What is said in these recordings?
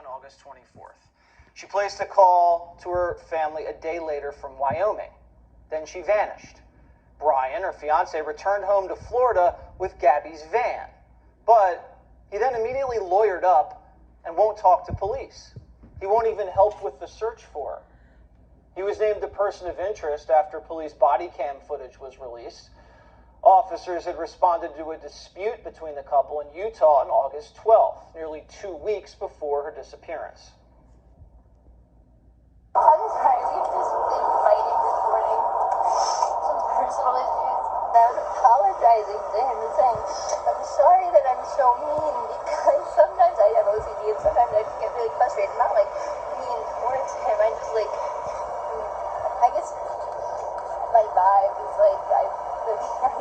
August 24th. She placed a call to her family a day later from Wyoming. Then she vanished. Brian, her fiance, returned home to Florida with Gabby's van. But he then immediately lawyered up and won't talk to police. He won't even help with the search for her. He was named a person of interest after police body cam footage was released. Officers had responded to a dispute between the couple in Utah on August 12th, nearly 2 weeks before her disappearance. I'm sorry, we've just been fighting this morning. Some personal issues. I was apologizing to him and saying, I'm sorry that I'm so mean because sometimes I have OCD and sometimes I just get really frustrated. Not like mean towards him. I just like, I guess my vibe is like, I'm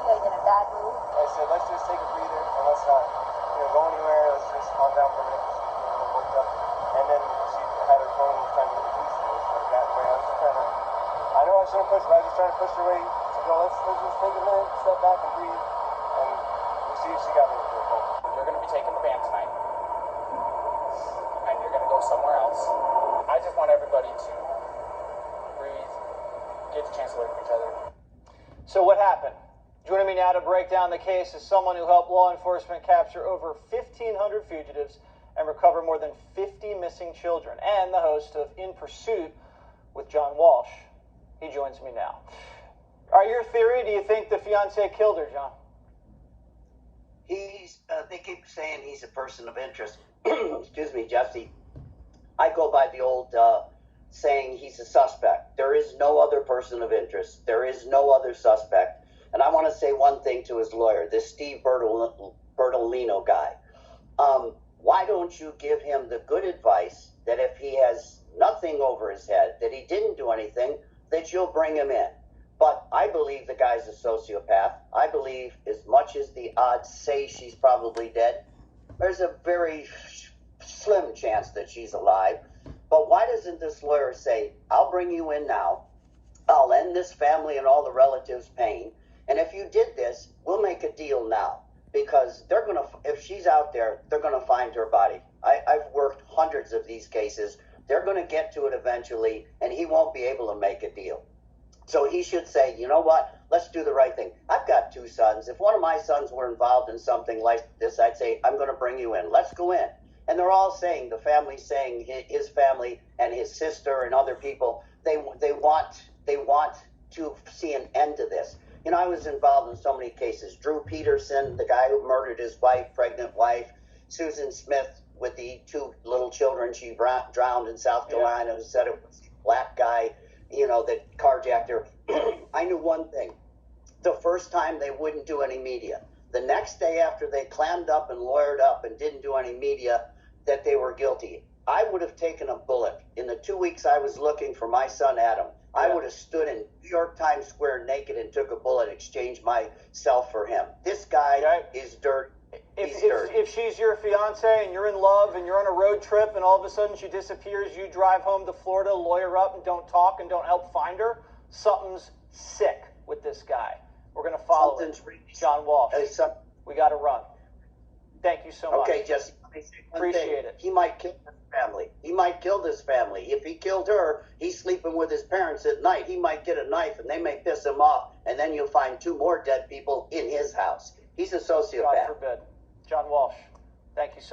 like in a bad mood. I said, let's just take a breather and let's not, go anywhere. Let's just calm down for a minute. She's getting worked up. And then she had her phone and was trying to get the police. So I got away. I was just trying to, I know I shouldn't push, but I was just trying to push her away. So go, let's just take a minute, step back and breathe. And we'll see if she got me with her phone. You're going to be taking the van tonight. And you're going to go somewhere else. I just want everybody to breathe, get the chance to look at each other. So what happened? Joining me now to break down the case is someone who helped law enforcement capture over 1,500 fugitives and recover more than 50 missing children, and the host of In Pursuit with John Walsh. He joins me now. All right, your theory, do you think the fiancé killed her, John? They keep saying he's a person of interest. Excuse me, Jesse. I go by the old saying he's a suspect. There is no other person of interest. There is no other suspect. And I want to say one thing to his lawyer, this Steve Bertolino guy. Why don't you give him the good advice that if he has nothing over his head, that he didn't do anything, that you'll bring him in? But I believe the guy's a sociopath. I believe as much as the odds say she's probably dead, there's a very slim chance that she's alive. But why doesn't this lawyer say, I'll bring you in now, I'll end this family and all the relatives' pain, and if you did this, we'll make a deal now, because they're going to, if she's out there, they're going to find her body. I've worked hundreds of these cases. They're going to get to it eventually, and he won't be able to make a deal. So he should say, you know what, let's do the right thing. I've got 2 sons. If one of my sons were involved in something like this, I'd say, I'm going to bring you in. Let's go in. And they're all saying, the family's saying, his family and his sister and other people, they want to see an end to this. I was involved in so many cases. Drew Peterson, the guy who murdered his wife, pregnant wife. Susan Smith with the 2 little children she drowned in South Carolina, who said it was a black guy, that carjacked her. I knew one thing. The first time they wouldn't do any media. The next day after they clammed up and lawyered up and didn't do any media, that they were guilty. I would have taken a bullet. In the 2 weeks I was looking for my son Adam, I would have stood in New York Times Square naked and took a bullet, exchanged myself for him. This guy is dirty. If she's your fiance and you're in love and you're on a road trip and all of a sudden she disappears, you drive home to Florida, lawyer up, and don't talk and don't help find her, something's sick with this guy. We're going to follow it. John Walsh. We got to run. Thank you so much. Okay, Jesse. Appreciate it. He might kill this family. He might kill this family. If he killed her, he's sleeping with his parents at night. He might get a knife and they may piss him off, and then you'll find 2 more dead people in his house. He's a sociopath. God forbid. John Walsh, thank you so much.